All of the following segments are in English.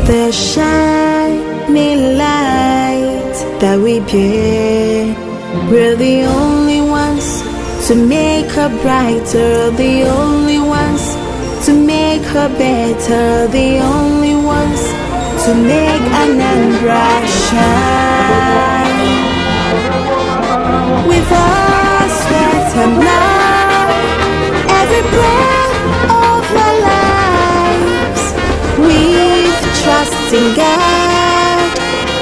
the shining light that we bear. We're the only ones to make her brighter, the only ones to make her better, the only ones to make Anambra shine. With our sweat and blood, every breath of our lives, with trust in God,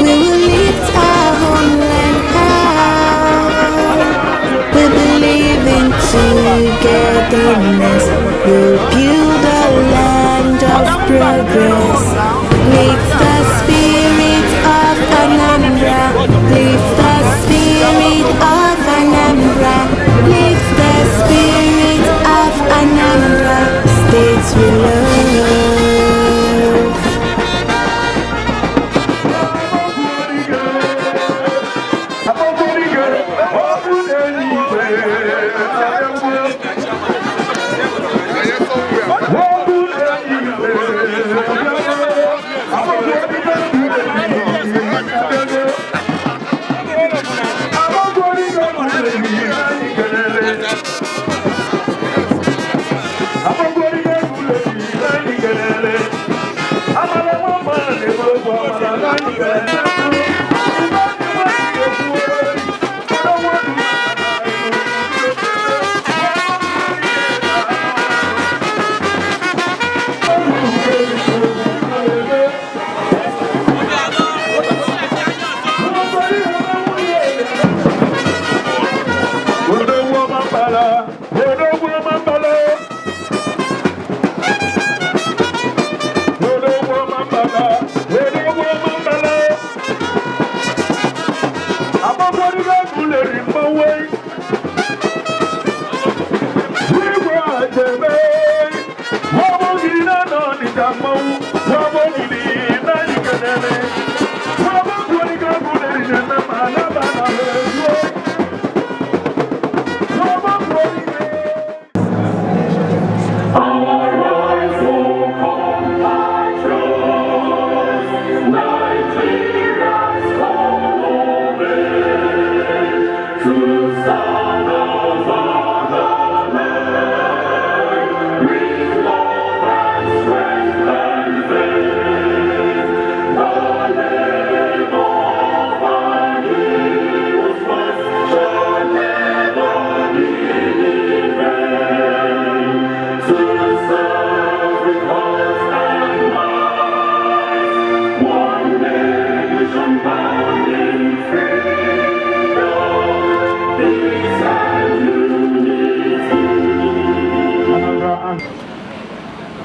we will lift our homeland high. We believe in togetherness, we'll build a land of progress. Lift the spirit of Anambra, lift the spirit of Anambra, lift the spirit of Anambra, states we love.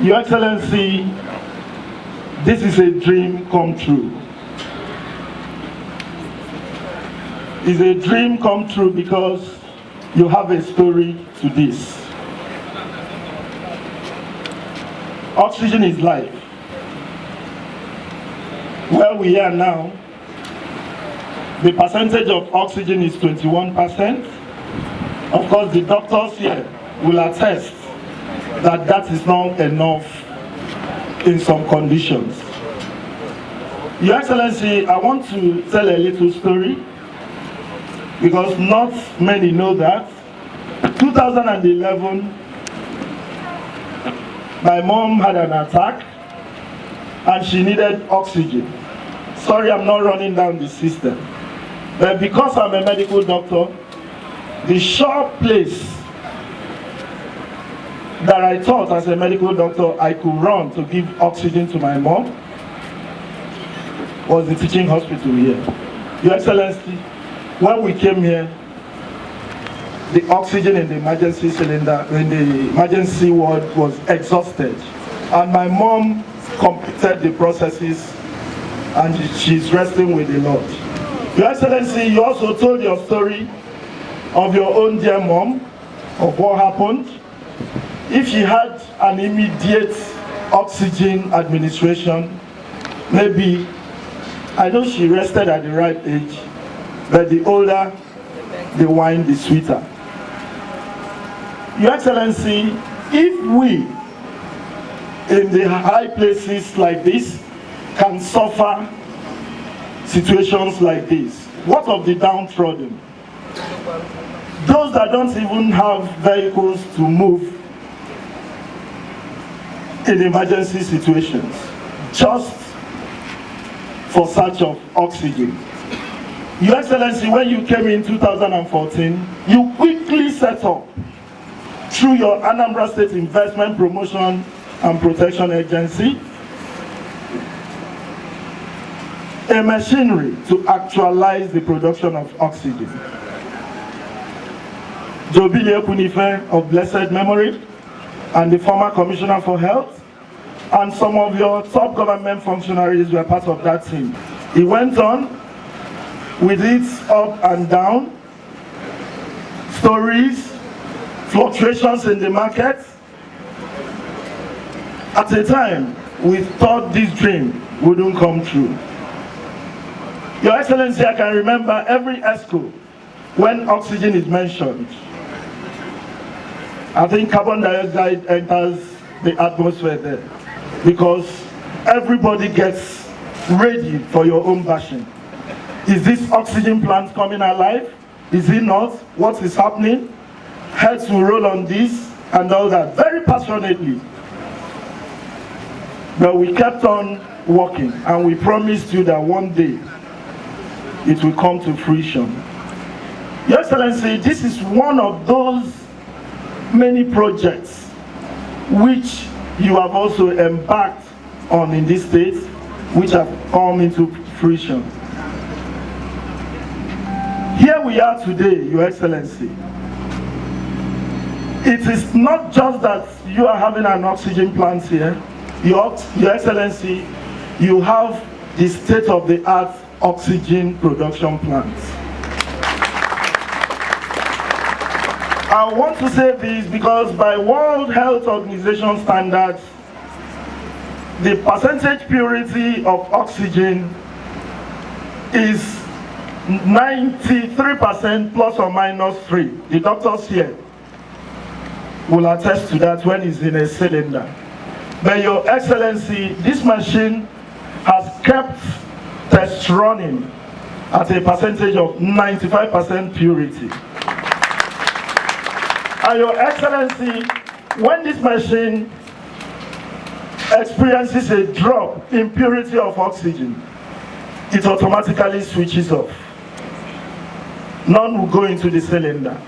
Your Excellency, this is a dream come true. It's a dream come true because you have a story to this. Oxygen is life. Where we are now, the percentage of oxygen is 21%. Of course, the doctors here will attest that that is not enough in some conditions. Your Excellency, I want to tell a little story because not many know that. 2011, my mom had an attack and she needed oxygen. Sorry, I'm not running down the system. But because I'm a medical doctor, the sure place that I thought as a medical doctor I could run to give oxygen to my mom was the teaching hospital here. Your Excellency, when we came here, the oxygen in the emergency cylinder, in the emergency ward was exhausted. And my mom completed the processes and she's resting with the Lord. Your Excellency, you also told your story of your own dear mom, of what happened. If she had an immediate oxygen administration, maybe, I know she rested at the right age, but the older the wine, the sweeter. Your Excellency, if we in the high places like this can suffer situations like this? What of the downtrodden? Those that don't even have vehicles to move in emergency situations, just for search of oxygen. Your Excellency, when you came in 2014, you quickly set up, through your Anambra State Investment Promotion and Protection Agency, a machinery to actualize the production of oxygen. Jobile Kunife of blessed memory, and the former Commissioner for Health, and some of your top government functionaries were part of that team. He went on with its up and down stories, fluctuations in the market. At a time, we thought this dream wouldn't come true. Your Excellency, I can remember every ESCO when oxygen is mentioned. I think carbon dioxide enters the atmosphere there because everybody gets ready for your own bashing. Is this oxygen plant coming alive? Is it not? What is happening? Heads will roll on this and all that, very passionately. But we kept on working, and we promised you that one day it will come to fruition. Your Excellency, this is one of those many projects which you have also embarked on in this state, which have come into fruition. Here we are today, Your Excellency. It is not just that you are having an oxygen plant here. Your Excellency, you have the state-of-the-art oxygen production plants. I want to say this because by World Health Organization standards, the percentage purity of oxygen is 93% plus or minus 3. The doctors here will attest to that when it's in a cylinder. But Your Excellency, this machine has kept tests running at a percentage of 95% purity. And Your Excellency, when this machine experiences a drop in purity of oxygen, it automatically switches off. None will go into the cylinder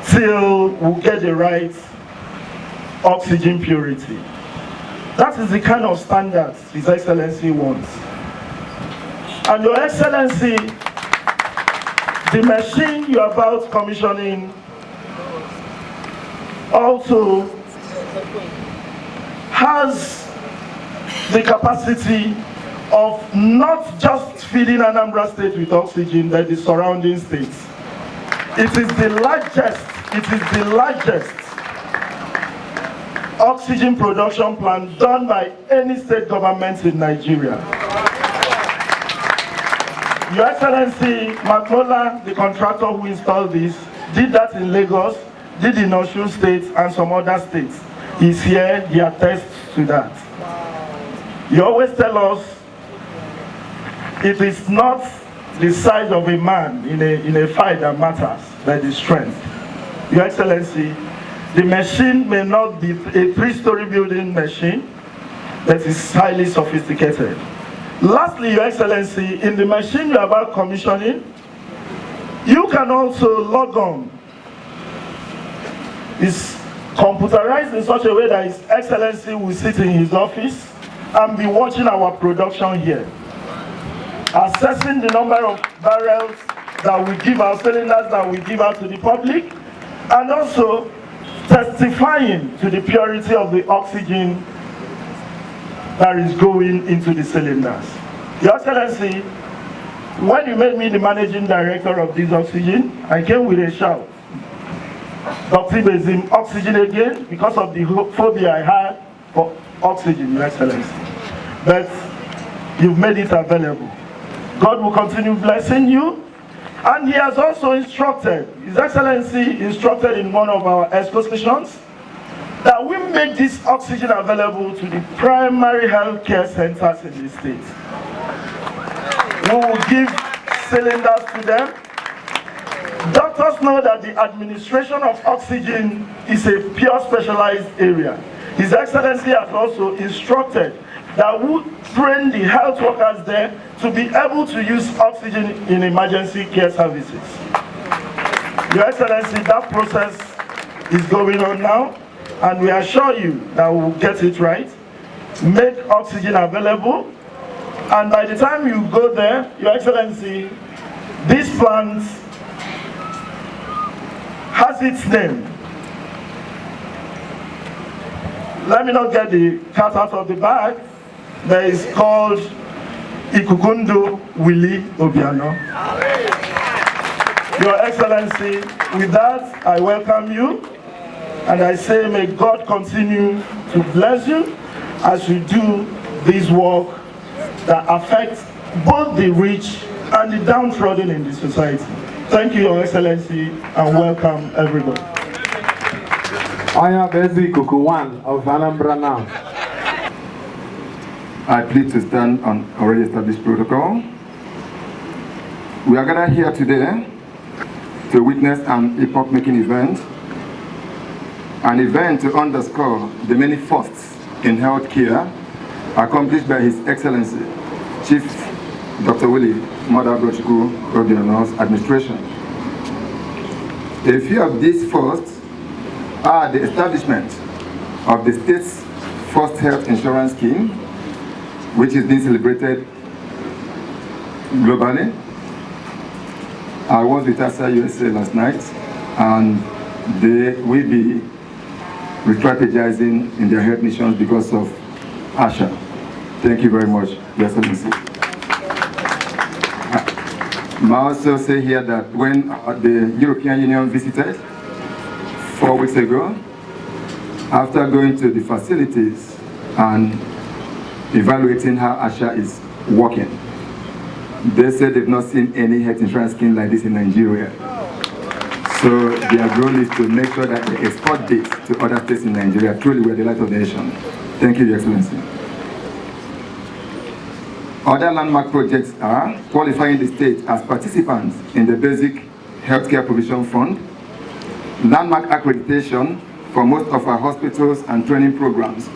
till we get the right oxygen purity. That is the kind of standards His Excellency wants. And Your Excellency, the machine you're about commissioning also has the capacity of not just feeding Anambra State with oxygen, but the surrounding states. It is the largest oxygen production plant done by any state government in Nigeria. Your Excellency, Makmola, the contractor who installed this, did that in Lagos, did in Osun State and some other states. He's here, he attests to that. You always tell us it is not the size of a man in a fight that matters, but the strength. Your Excellency, the machine may not be a 3-story building machine, but is highly sophisticated. Lastly, Your Excellency, in the machine you're about commissioning, you can also log on. It's computerized in such a way that His Excellency will sit in his office and be watching our production here, assessing the number of barrels that we give out, cylinders that we give out to the public, and also testifying to the purity of the oxygen that is going into the cylinders. Your Excellency, when you made me the managing director of this oxygen, I came with a shout. Dr. Bezim, oxygen again, because of the phobia I had for oxygen, Your Excellency. But you've made it available. God will continue blessing you. And He has also instructed, His Excellency instructed in one of our expositions that we make this oxygen available to the primary health care centers in the state. We will give cylinders to them. Doctors know that the administration of oxygen is a pure specialized area. His Excellency has also instructed that we train the health workers there to be able to use oxygen in emergency care services. Your Excellency, that process is going on now, and we assure you that we will get it right, make oxygen available, and by the time you go there, Your Excellency, this plant has its name. Let me not get the cat out of the bag. That is called Ikukundo Willie Obiano. Your Excellency, with that, I welcome you, and I say may God continue to bless you as you do this work that affects both the rich and the downtrodden in the society. Thank you, Your Excellency, and welcome everybody. I am Ezi Kukuwan of Anambra now. I plead to stand on already established protocol. We are gathered here today to witness an epoch-making event, an event to underscore the many firsts in healthcare accomplished by His Excellency, Chief Dr. Willie Obiano's administration. A few of these firsts are the establishment of the state's first health insurance scheme, which is being celebrated globally. I was with ASA USA last night, and they will be re-strategizing in their health missions because of ASHA. Thank you very much, Your Excellency. I also say here that when the European Union visited 4 weeks ago, after going to the facilities and evaluating how ASHA is working, they said they've not seen any health insurance scheme like this in Nigeria. So their goal is to make sure that they export this to other states in Nigeria. Truly, we're the light of the nation. Thank you, Your Excellency. Other landmark projects are qualifying the state as participants in the Basic Healthcare Provision Fund, landmark accreditation for most of our hospitals and training programs,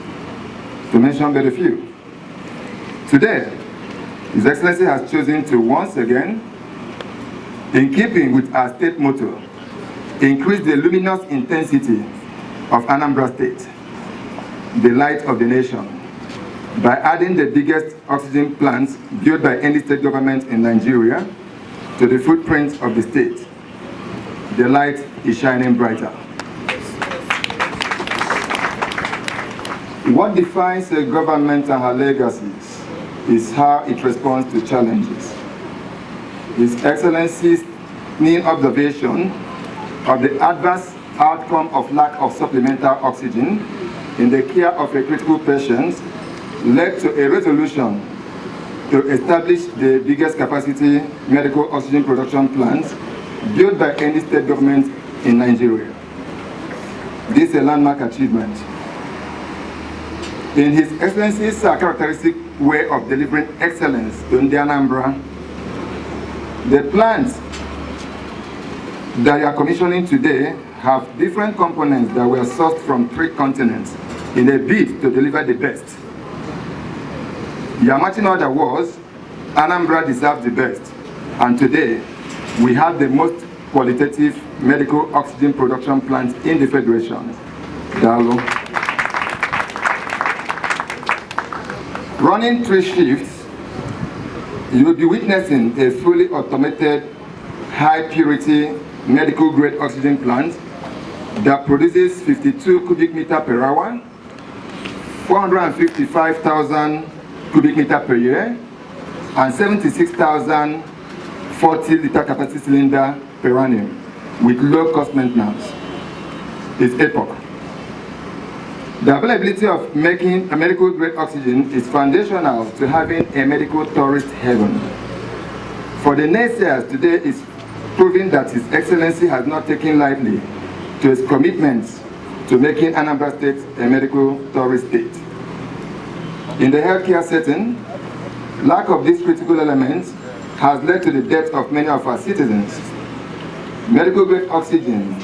to mention but a few. Today, His Excellency has chosen to once again, in keeping with our state motto, increase the luminous intensity of Anambra State, the light of the nation, by adding the biggest oxygen plants built by any state government in Nigeria to the footprint of the state. The light is shining brighter. What defines a government and her legacies is how it responds to challenges. His Excellency's keen observation of the adverse outcome of lack of supplemental oxygen in the care of a critical patient led to a resolution to establish the biggest capacity medical oxygen production plants built by any state government in Nigeria. This is a landmark achievement. In His Excellency's characteristic way of delivering excellence in the Anambra, the plants that you are commissioning today have different components that were sourced from 3 continents in a bid to deliver the best. Yamati order was, Anambra deserves the best, and today we have the most qualitative medical oxygen production plant in the Federation. Dalo. Running 3 shifts, you will be witnessing a fully automated, high-purity medical grade oxygen plant that produces 52 cubic meter per hour, 455,000 cubic meter per year, and 76,000 40-liter capacity cylinder per annum with low-cost maintenance. It's epoch. The availability of making a medical grade oxygen is foundational to having a medical tourist heaven. For the naysayers, today is proving that His Excellency has not taken lightly to his commitments to making Anambra State a medical tourist state. In the healthcare setting, lack of these critical elements has led to the death of many of our citizens. Medical grade oxygen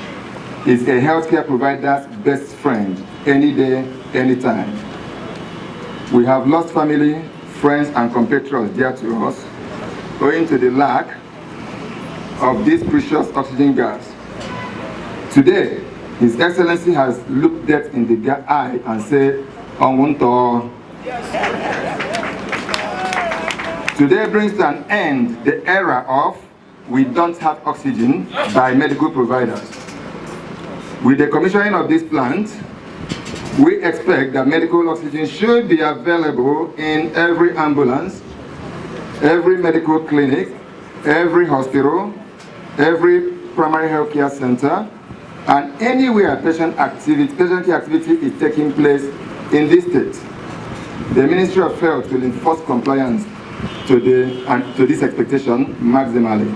is a healthcare provider's best friend, any day, anytime. We have lost family, friends, and compatriots dear to us, owing to the lack of this precious oxygen gas. Today, His Excellency has looked death in the eye and said, "Onwunto." Today brings to an end the era of "we don't have oxygen" by medical providers. With the commissioning of this plant, we expect that medical oxygen should be available in every ambulance, every medical clinic, every hospital, every primary health care center, and anywhere patient care activity is taking place in this state. The Ministry of Health will enforce compliance to this expectation maximally.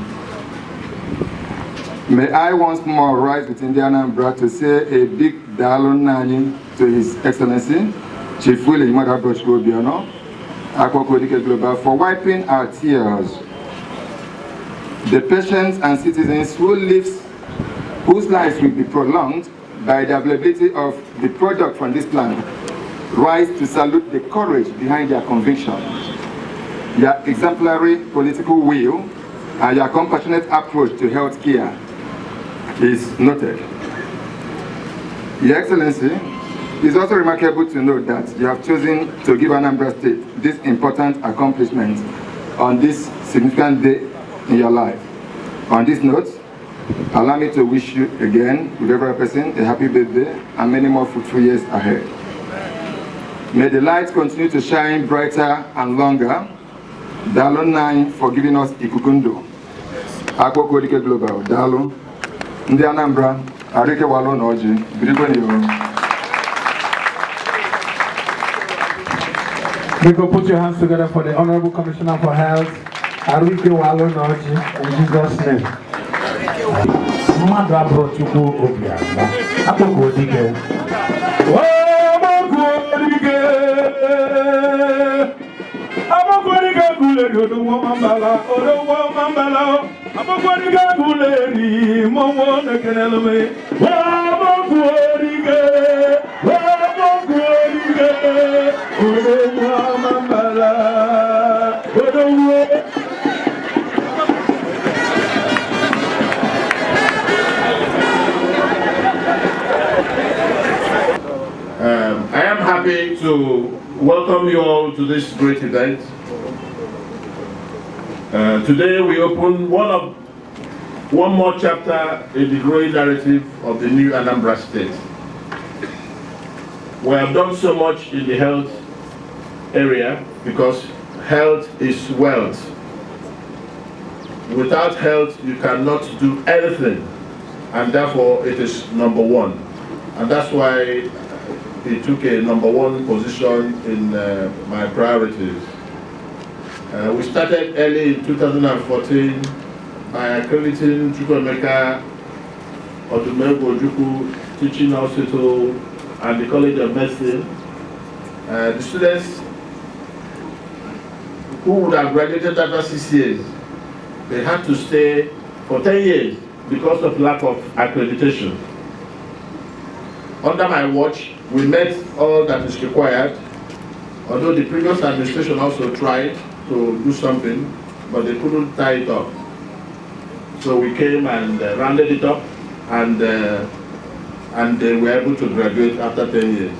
May I once more rise with Anambra to say a big Dalon Nani to His Excellency, Chief Willie Obiano, Global, for wiping our tears. The patients and citizens whose lives will be prolonged by the availability of the product from this plant rise to salute the courage behind their convictions, their exemplary political will, and their compassionate approach to health care is noted. Your Excellency, it's also remarkable to note that you have chosen to give Anambra State this important accomplishment on this significant day in your life. On this note, allow me to wish you again, with every person, a happy birthday and many more fruitful years ahead. May the light continue to shine brighter and longer. Dalon 9 for giving us Ikukundo. Akoko Dike Global, Dalon. Ndi Anambra, Arike Walon Oji, Brigoniyo. We go put your hands together for the Honorable Commissioner for Health, Arike Walon Oji, in Jesus' name. Mmadụ abụrụ Chukwu Obiano, akpọkọ Dike. Amakwariga guleri odowo mambala Amakwariga guleri mowo nekenelume Amakwariga odowo mambala odowo. I am happy to welcome you all to this great event. Today we open one more chapter in the growing narrative of the new Anambra State. We have done so much in the health area because health is wealth. Without health, you cannot do anything, and therefore it is number one. And that's why it took a number one position in my priorities. We started early in 2014 by accrediting Chukwuemeka Odumegwu Ojukwu Teaching Hospital and the College of Medicine. The students who would have graduated after 6 years, they had to stay for 10 years because of lack of accreditation. Under my watch, we met all that is required, although the previous administration also tried to do something, but they couldn't tie it up. So we came and rounded it up, and they were able to graduate after 10 years.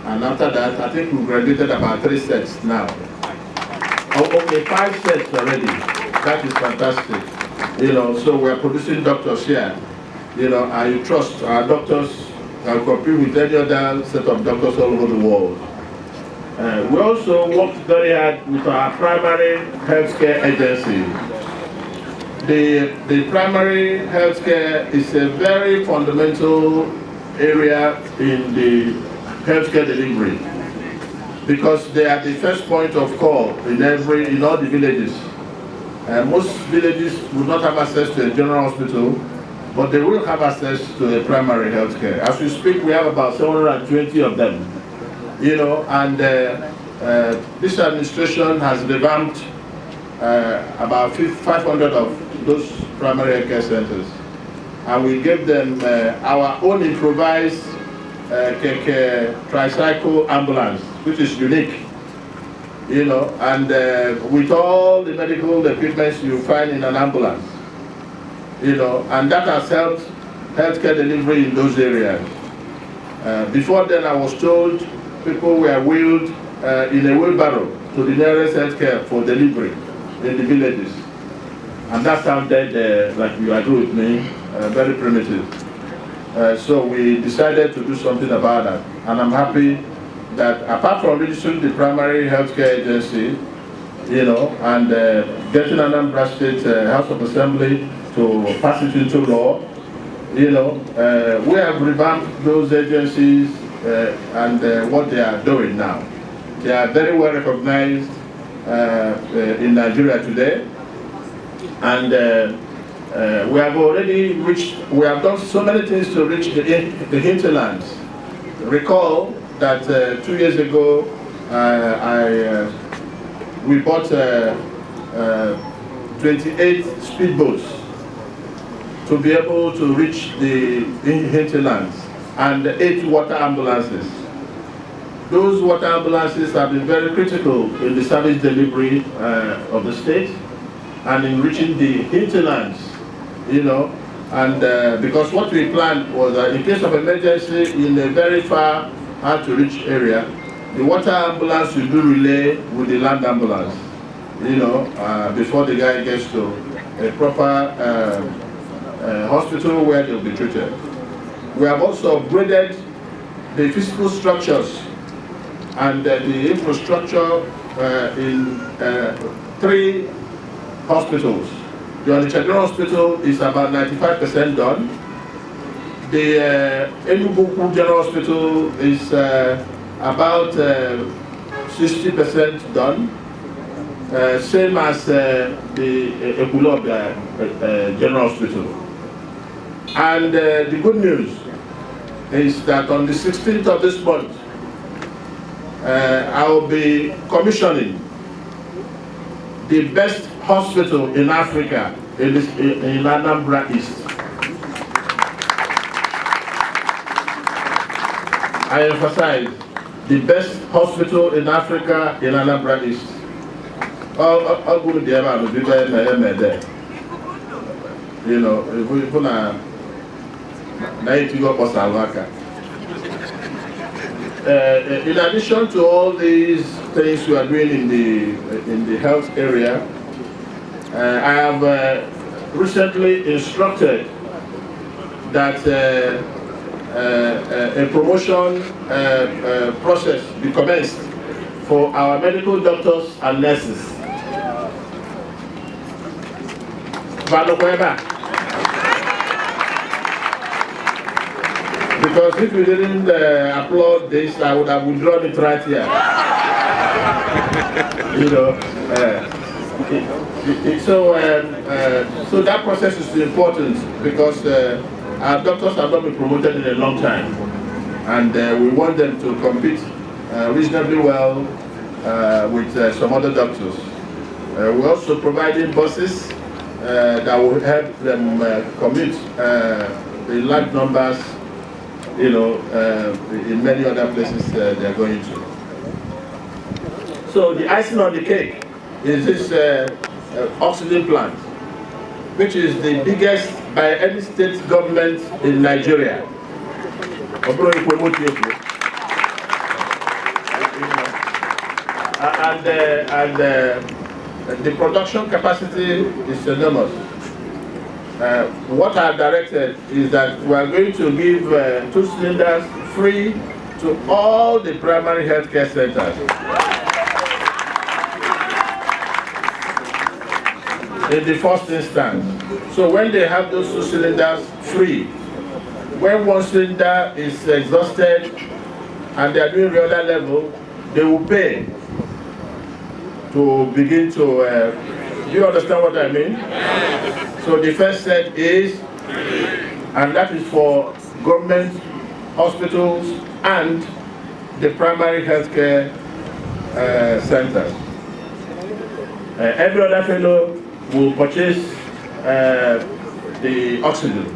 And after that, I think we graduated about 3 sets now. Okay, 5 sets already. That is fantastic. So we are producing doctors here. I trust our doctors and compete with any other set of doctors all over the world. We also worked very hard with our primary healthcare agency. The primary healthcare is a very fundamental area in the healthcare delivery because they are the first point of call in all the villages. Most villages would not have access to a general hospital, but they will have access to the primary health care. As we speak, we have about 720 of them, you know, and this administration has revamped about 500 of those primary health care centers, and we gave them our own improvised tricycle ambulance, which is unique, you know, and with all the medical equipment you find in an ambulance, you know, and that has helped healthcare delivery in those areas. Before then, I was told people were wheeled in a wheelbarrow to the nearest healthcare for delivery in the villages, and that sounded, like you agree with me, very primitive. So we decided to do something about that, and I'm happy that apart from registering the primary healthcare agency, you know, and getting Anambra State House of Assembly to pass it into law, you know, we have revamped those agencies and what they are doing now. They are very well recognized in Nigeria today, and we have already reached, we have done so many things to reach the hinterlands. Recall that 2 years ago, we bought 28 speedboats to be able to reach the hinterlands, and 8 water ambulances. Those water ambulances have been very critical in the service delivery of the state and in reaching the hinterlands, you know, and because what we planned was that in case of emergency in a very far, hard to reach area, the water ambulance will do relay with the land ambulance, you know, before the guy gets to a proper hospital where they'll be treated. We have also upgraded the physical structures and the infrastructure in 3 hospitals. The Onitsha General Hospital is about 95% done. The Enugu General Hospital is about 60% done. Same as the Ekulob General Hospital. And the good news is that on the 16th of this month, I will be commissioning the best hospital in Africa in Anambra East. I emphasize, the best hospital in Africa in Anambra East. I'll go to the there. You know, if we put a in addition to all these things we are doing in the health area, I have recently instructed that a promotion process be commenced for our medical doctors and nurses. Because if you didn't applaud this, I would have withdrawn it right here. You know, so that process is important because our doctors have not been promoted in a long time, and we want them to compete reasonably well with some other doctors. We're also providing buses that will help them commute in large numbers, you know, in many other places they are going to. So the icing on the cake is this oxygen plant, which is the biggest by any state government in Nigeria. And the production capacity is enormous. What I directed is that we are going to give 2 cylinders free to all the primary healthcare centers. In the first instance. So when they have those 2 cylinders free, when 1 cylinder is exhausted and they are doing regular level, they will pay to begin to, do you understand what I mean? So the first set is And that is for government hospitals and the primary healthcare centers. Every other fellow will purchase the oxygen,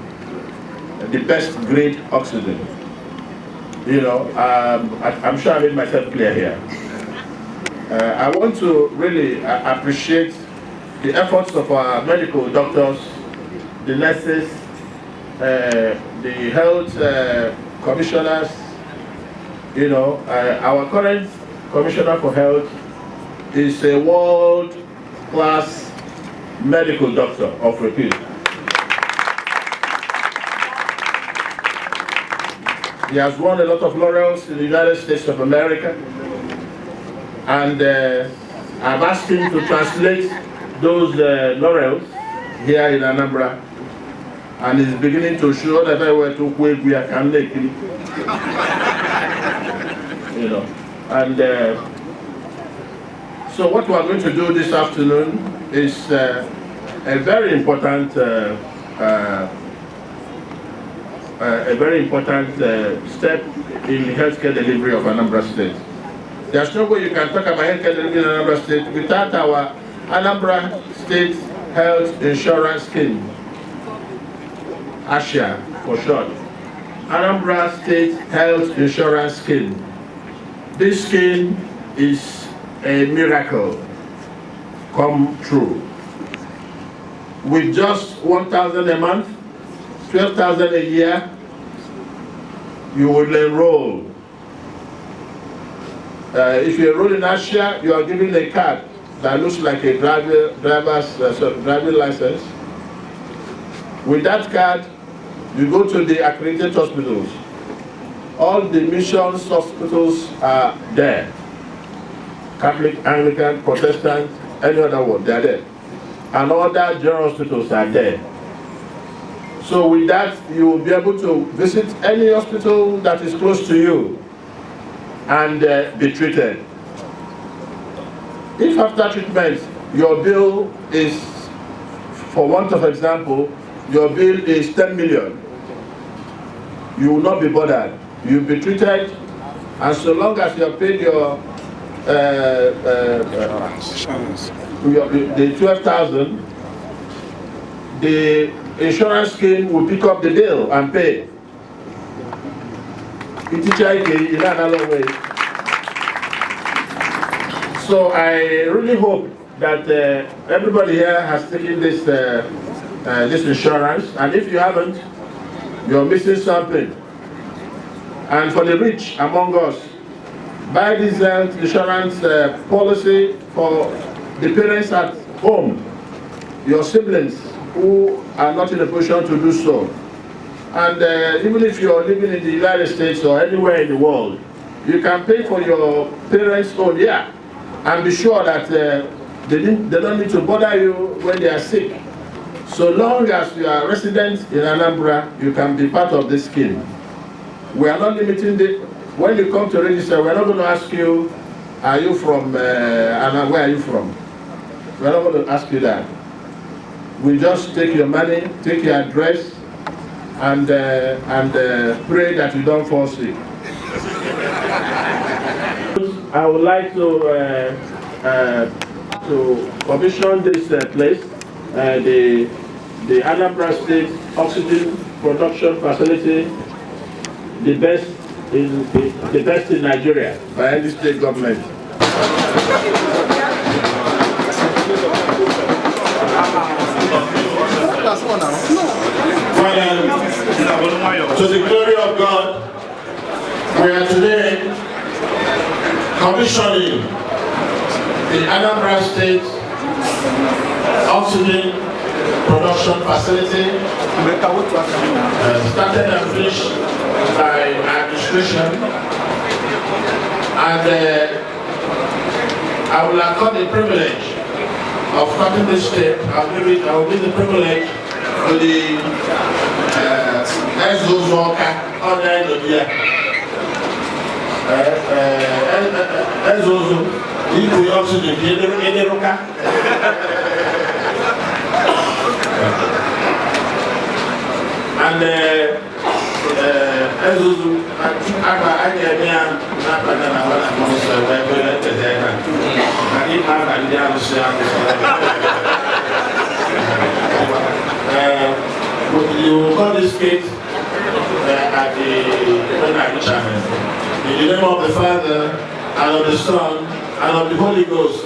the best grade oxygen. You know, I'm sure I made myself clear here. I want to really appreciate the efforts of our medical doctors, the nurses, the health commissioners. You know, our current commissioner for health is a world-class medical doctor of repute. He has won a lot of laurels in the United States of America, and I've asked him to translate those laurels here in Anambra, and he's beginning to show that I were to wait we can make it. You know, and so what we are going to do this afternoon is a very important step in the healthcare delivery of Anambra State. There's no way you can talk about healthcare delivery in Anambra State without our Anambra State Health Insurance Scheme, ASHA for short. Anambra State Health Insurance Scheme. This scheme is a miracle come true. With just 1,000 a month, 12,000 a year, you will enroll. If you enroll in ASHA, you are given a card that looks like a driving license. With that card, you go to the accredited hospitals. All the missions hospitals are there. Catholic, Anglican, Protestant, any other one, they are there. And other general hospitals are there. So with that, you will be able to visit any hospital that is close to you and be treated. If after treatment, your bill is, for want of example, your bill is 10 million, you will not be bothered. You will be treated, and so long as you have paid your the 12,000, the insurance scheme will pick up the bill and pay. So I really hope that everybody here has taken this this insurance, and if you haven't, you're missing something. And for the rich among us, buy this health insurance policy for the parents at home, your siblings who are not in a position to do so. And even if you're living in the United States or anywhere in the world, you can pay for your parents' own, yeah, and be sure that they don't need to bother you when they are sick. So long as you are resident in Anambra, you can be part of this scheme. We are not limiting the, when you come to register, we're not going to ask you, are you from, and where are you from? We're not going to ask you that. We just take your money, take your address, and pray that you don't fall sick. I would like to commission this place, the Anambra State Oxygen Production Facility, the best in Nigeria by any state government. To the glory of God, we are today commissioning the Anambra State Oxygen Production Facility, started and finished by administration, and I will accord the privilege of starting this step. I will give the privilege to the Ezo's worker on the end of the year. Ezo's, if we oxygen, And Ezuzu, Aba Anyamian, Napana, you call this gate at the channel. In the name of the Father, and of the Son, and of the Holy Ghost.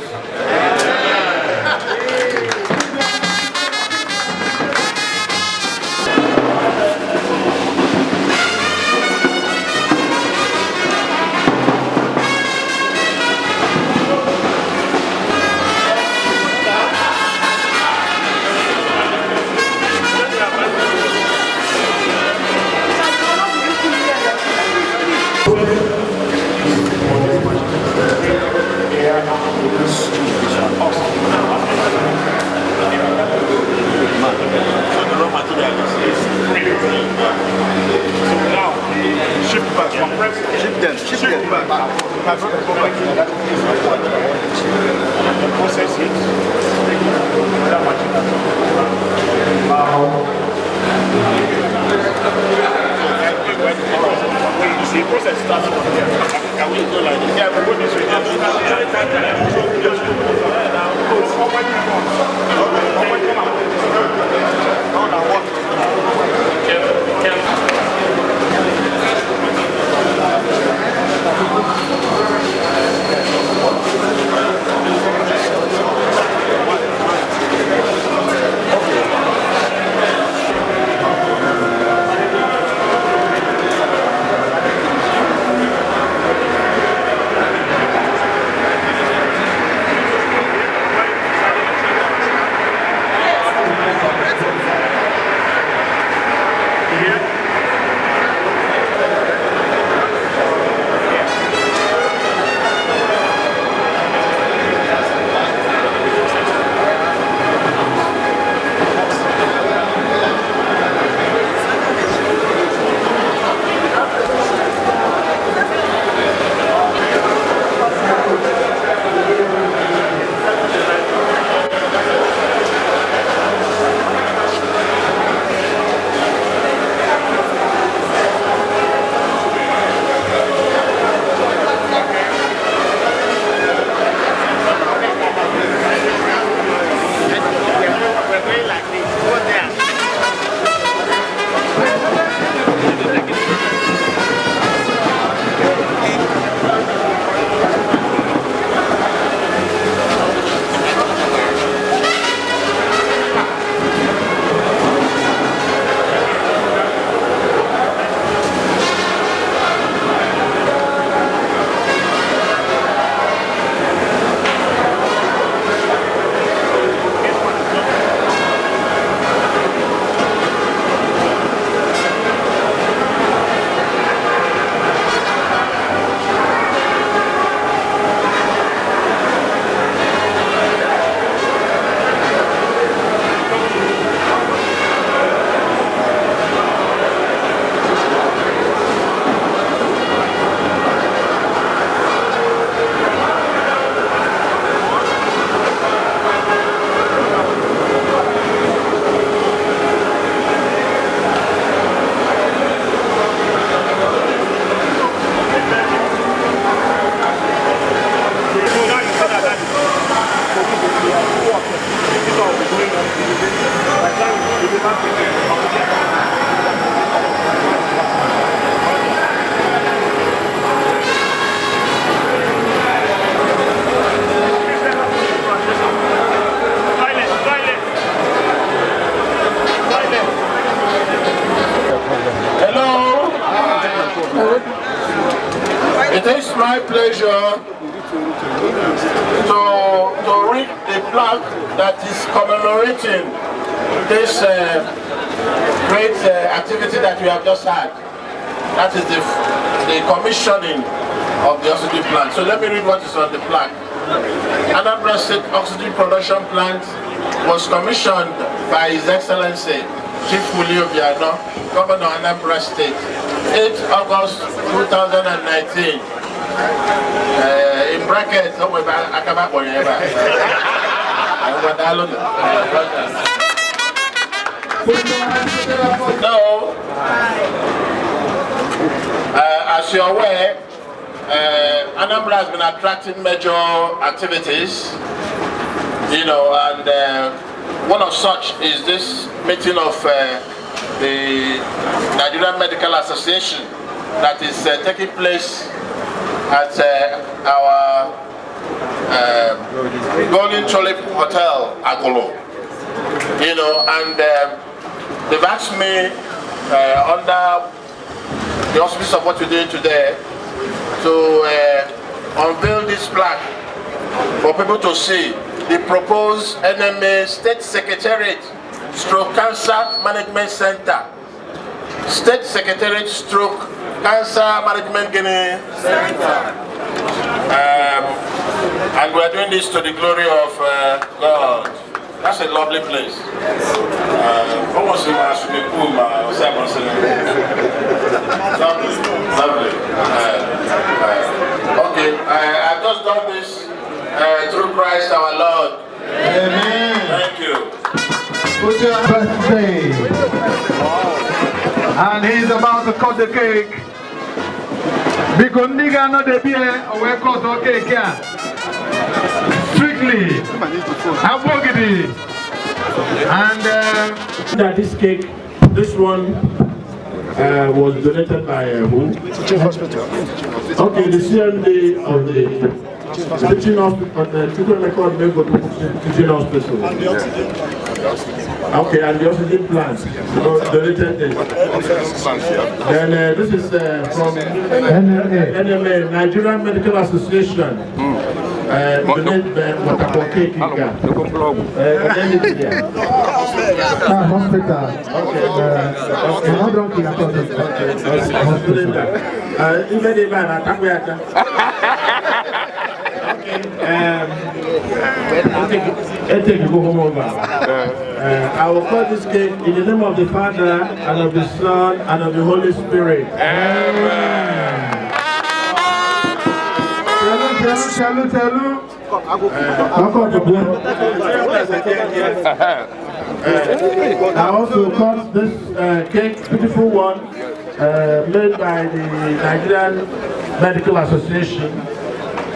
It is my pleasure to read the plaque that is commemorating this great activity that we have just had. That is the commissioning of the oxygen plant. So let me read what is on the plaque. Anambra State Oxygen Production Plant was commissioned by His Excellency Chief Obiano, Governor Anambra State, 8 August 2019. In brackets, Now, as you're aware, Anambra has been attracting major activities, you know, and one of such is this meeting of the Nigerian Medical Association that is taking place at our Golden Tulip Hotel, Agolo. You know, and they've asked me under the auspice of what we're doing today to unveil this plaque for people to see the proposed NMA State Secretariat Stroke Cancer Management Center. State Secretariat Stroke Cancer Management Center. And we're doing this to the glory of God. That's a lovely place. Almost in my swimming pool, lovely. Okay, I've just done this through Christ our Lord. Amen. Thank you. Put your birthday. And he's about to cut the cake. Because nigga no dey beer or cut the cake here. Strictly. Abogidi. And that this cake, this one was donated by who? Teaching hospital. Okay, the CMD of the teaching hospital, the children record teaching hospital. And the oxygen. Okay, and the oxygen plant. Donated this. Then this is from NMA, Nigerian Medical Association. Donate the cake. I will call this cake in the name of the Father, and of the Son, and of the Holy Spirit. Amen. I also cut this cake, beautiful one, made by the Nigerian Medical Association.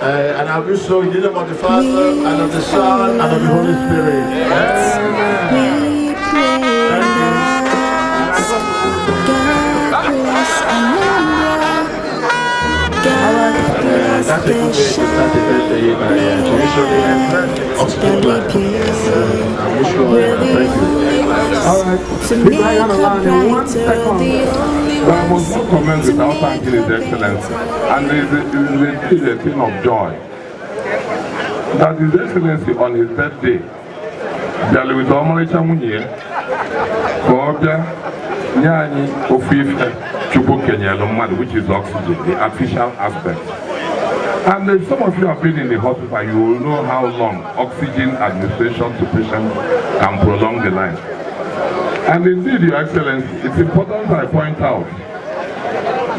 And I will so in the name of the Father, and of the Son, and of the Holy Spirit. We That's a good way to start the birthday by I wish you thank you. alright. People are gonna land in 1 second. But I must not comment without thanking His Excellency. And it is a thing of joy that His Excellency on his birthday, Biali with Omaricha Munye, Kobia, Nyani, Ofife, Chubu Kenya, which is oxygen, the official aspect. And if some of you have been in the hospital, you will know how long oxygen administration to patients can prolong the life. And indeed, Your Excellency, it's important I point out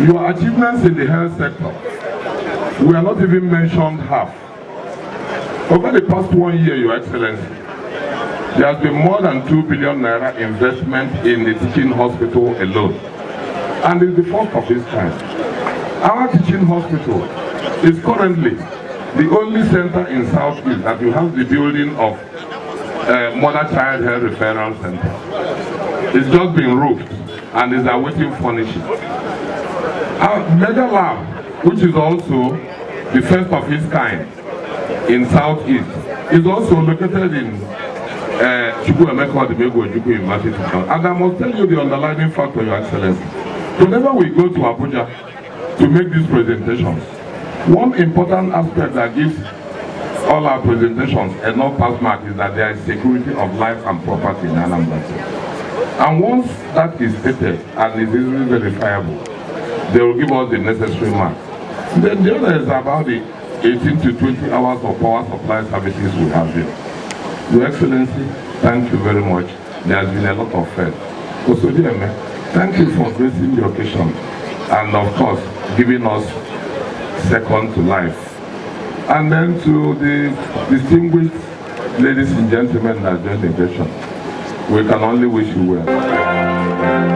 your achievements in the health sector. We are not even mentioned half. Over the past 1 year, Your Excellency, there has been more than 2 billion naira investment in the teaching hospital alone. And it's the first of its kind. Our teaching hospital is currently the only center in Southeast that will have the building of Mother-Child Health Referral Center. It's just been roofed and is awaiting furnishing. Our mega lab, which is also the first of its kind in Southeast, is also located in Chukwuemeka Odumegwu Ojukwu University. And I must tell you the underlying factor, Your Excellency. Whenever we go to Abuja to make these presentations, one important aspect that gives all our presentations enough pass mark is that there is security of life and property in Anambra. And once that is stated and is easily verifiable, they will give us the necessary mark. Then the other is about the 18 to 20 hours of power supply services we have here. Your Excellency, thank you very much. There has been a lot of faith. Osodieme, thank you for gracing the occasion and of course giving us second to life. And then to the distinguished ladies and gentlemen that joined the occasion, We can only wish you well.